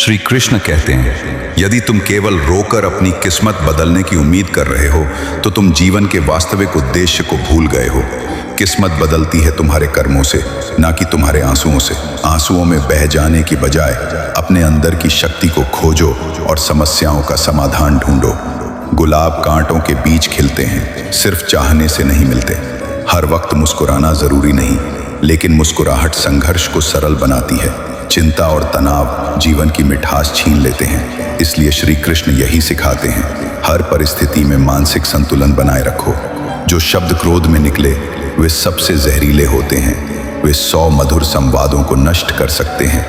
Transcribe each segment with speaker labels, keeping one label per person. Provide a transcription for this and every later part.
Speaker 1: श्री कृष्ण कहते हैं, यदि तुम केवल रोकर अपनी किस्मत बदलने की उम्मीद कर रहे हो तो तुम जीवन के वास्तविक उद्देश्य को भूल गए हो। किस्मत बदलती है तुम्हारे कर्मों से, ना कि तुम्हारे आंसुओं से। आंसुओं में बह जाने की बजाय अपने अंदर की शक्ति को खोजो और समस्याओं का समाधान ढूंढो। गुलाब कांटों के बीच खिलते हैं, सिर्फ चाहने से नहीं मिलते। हर वक्त मुस्कुराना जरूरी नहीं, लेकिन मुस्कुराहट संघर्ष को सरल बनाती है। चिंता और तनाव जीवन की मिठास छीन लेते हैं। इसलिए श्री कृष्ण यही सिखाते हैं, हर परिस्थिति में मानसिक संतुलन बनाए रखो। जो शब्द क्रोध में निकले वे सबसे जहरीले होते हैं। वे 100 मधुर संवादों को नष्ट कर सकते हैं।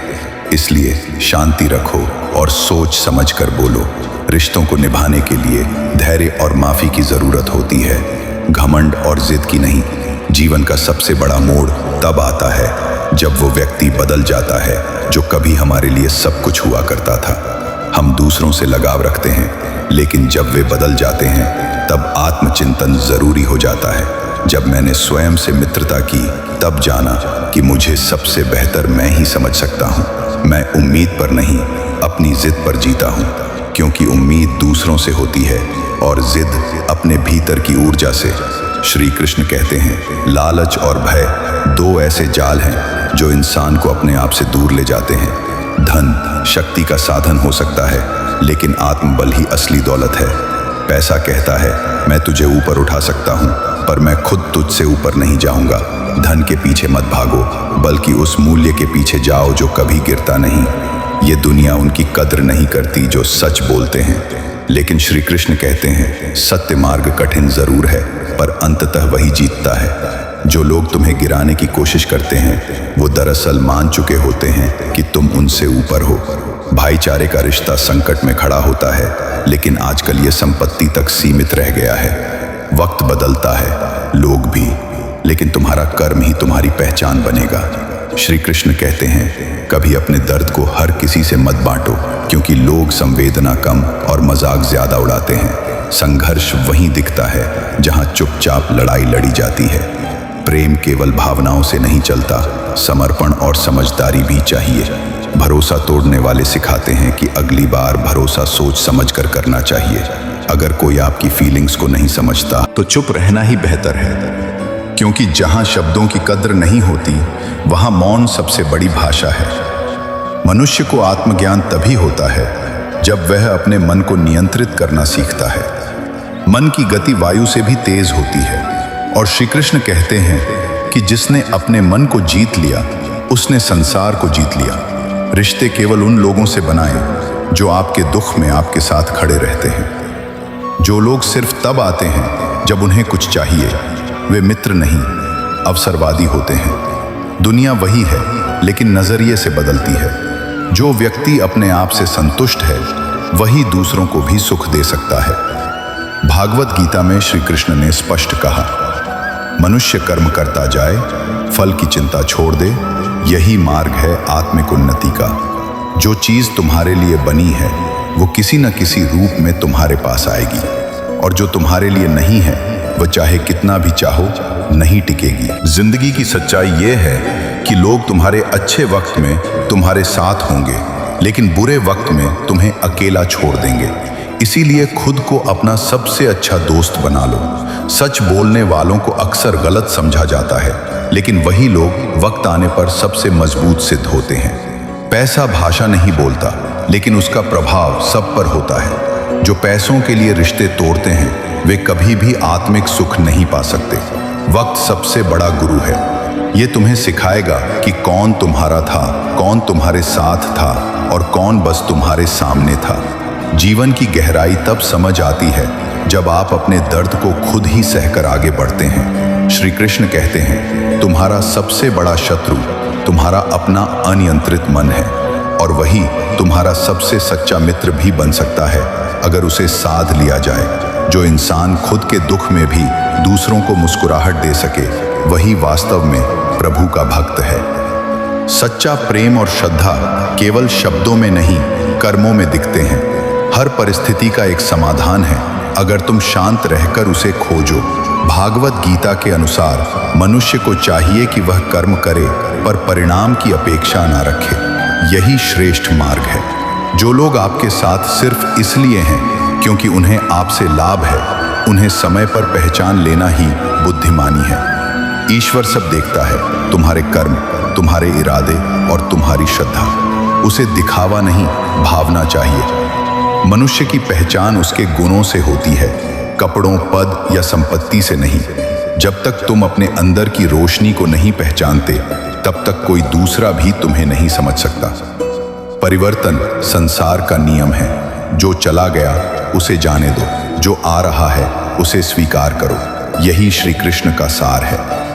Speaker 1: इसलिए शांति रखो और सोच समझ कर बोलो। रिश्तों को निभाने के लिए धैर्य और माफी की जरूरत होती है, घमंड और जिद की नहीं। जीवन का सबसे बड़ा मोड़ तब आता है जब वो व्यक्ति बदल जाता है जो कभी हमारे लिए सब कुछ हुआ करता था। हम दूसरों से लगाव रखते हैं, लेकिन जब वे बदल जाते हैं तब आत्मचिंतन जरूरी हो जाता है। जब मैंने स्वयं से मित्रता की तब जाना कि मुझे सबसे बेहतर मैं ही समझ सकता हूँ। मैं उम्मीद पर नहीं, अपनी जिद पर जीता हूँ, क्योंकि उम्मीद दूसरों से होती है और जिद अपने भीतर की ऊर्जा से। श्री कृष्ण कहते हैं, लालच और भय 2 ऐसे जाल हैं जो इंसान को अपने आप से दूर ले जाते हैं। धन शक्ति का साधन हो सकता है, लेकिन आत्मबल ही असली दौलत है। पैसा कहता है, मैं तुझे ऊपर उठा सकता हूँ, पर मैं खुद तुझसे ऊपर नहीं जाऊंगा। धन के पीछे मत भागो, बल्कि उस मूल्य के पीछे जाओ जो कभी गिरता नहीं। ये दुनिया उनकी कद्र नहीं करती जो सच बोलते हैं, लेकिन श्री कृष्ण कहते हैं, सत्य मार्ग कठिन जरूर है, पर अंततः वही जीतता है। जो लोग तुम्हें गिराने की कोशिश करते हैं वो दरअसल मान चुके होते हैं कि तुम उनसे ऊपर हो। भाईचारे का रिश्ता संकट में खड़ा होता है, लेकिन आजकल ये संपत्ति तक सीमित रह गया है। वक्त बदलता है, लोग भी, लेकिन तुम्हारा कर्म ही तुम्हारी पहचान बनेगा। श्री कृष्ण कहते हैं, कभी अपने दर्द को हर किसी से मत बांटो, क्योंकि लोग संवेदना कम और मजाक ज्यादा उड़ाते हैं। संघर्ष वहीं दिखता है जहां चुपचाप लड़ाई लड़ी जाती है। प्रेम केवल भावनाओं से नहीं चलता, समर्पण और समझदारी भी चाहिए। भरोसा तोड़ने वाले सिखाते हैं कि अगली बार भरोसा सोच समझ कर करना चाहिए। अगर कोई आपकी फीलिंग्स को नहीं समझता तो चुप रहना ही बेहतर है, क्योंकि जहां शब्दों की कद्र नहीं होती वहां मौन सबसे बड़ी भाषा है। मनुष्य को आत्मज्ञान तभी होता है जब वह अपने मन को नियंत्रित करना सीखता है। मन की गति वायु से भी तेज होती है, और श्री कृष्ण कहते हैं कि जिसने अपने मन को जीत लिया उसने संसार को जीत लिया। रिश्ते केवल उन लोगों से बनाएं जो आपके दुख में आपके साथ खड़े रहते हैं। जो लोग सिर्फ तब आते हैं जब उन्हें कुछ चाहिए, वे मित्र नहीं, अवसरवादी होते हैं। दुनिया वही है, लेकिन नजरिए से बदलती है। जो व्यक्ति अपने आप से संतुष्ट है वही दूसरों को भी सुख दे सकता है। भागवत गीता में श्री कृष्ण ने स्पष्ट कहा, मनुष्य कर्म करता जाए, फल की चिंता छोड़ दे, यही मार्ग है आत्मिक उन्नति का। जो चीज तुम्हारे लिए बनी है वो किसी न किसी रूप में तुम्हारे पास आएगी, और जो तुम्हारे लिए नहीं है वह चाहे कितना भी चाहो नहीं टिकेगी। जिंदगी की सच्चाई ये है कि लोग तुम्हारे अच्छे वक्त में तुम्हारे साथ होंगे, लेकिन बुरे वक्त में तुम्हें अकेला छोड़ देंगे। इसीलिए खुद को अपना सबसे अच्छा दोस्त बना लो। सच बोलने वालों को अक्सर गलत समझा जाता है, लेकिन वही लोग वक्त आने पर सबसे मजबूत सिद्ध होते हैं। पैसा भाषा नहीं बोलता, लेकिन उसका प्रभाव सब पर होता है। जो पैसों के लिए रिश्ते तोड़ते हैं वे कभी भी आत्मिक सुख नहीं पा सकते। वक्त सबसे बड़ा गुरु है। ये तुम्हें सिखाएगा कि कौन तुम्हारा था, कौन तुम्हारे साथ था और कौन बस तुम्हारे सामने था। जीवन की गहराई तब समझ आती है जब आप अपने दर्द को खुद ही सहकर आगे बढ़ते हैं। श्री कृष्ण कहते हैं, तुम्हारा सबसे बड़ा शत्रु तुम्हारा अपना अनियंत्रित मन है, और वही तुम्हारा सबसे सच्चा मित्र भी बन सकता है अगर उसे साध लिया जाए। जो इंसान खुद के दुख में भी दूसरों को मुस्कुराहट दे सके वही वास्तव में प्रभु का भक्त है। सच्चा प्रेम और श्रद्धा केवल शब्दों में नहीं, कर्मों में दिखते हैं। हर परिस्थिति का एक समाधान है अगर तुम शांत रहकर उसे खोजो। भागवत गीता के अनुसार मनुष्य को चाहिए कि वह कर्म करे पर परिणाम की अपेक्षा न रखे। यही श्रेष्ठ मार्ग है। जो लोग आपके साथ सिर्फ इसलिए हैं क्योंकि उन्हें आपसे लाभ है, उन्हें समय पर पहचान लेना ही बुद्धिमानी है। ईश्वर सब देखता है, तुम्हारे कर्म, तुम्हारे इरादे और तुम्हारी श्रद्धा। उसे दिखावा नहीं, भावना चाहिए। मनुष्य की पहचान उसके गुणों से होती है, कपड़ों, पद या संपत्ति से नहीं। जब तक तुम अपने अंदर की रोशनी को नहीं पहचानते, तब तक कोई दूसरा भी तुम्हें नहीं समझ सकता। परिवर्तन संसार का नियम है। जो चला गया उसे जाने दो, जो आ रहा है उसे स्वीकार करो। यही श्री कृष्ण का सार है।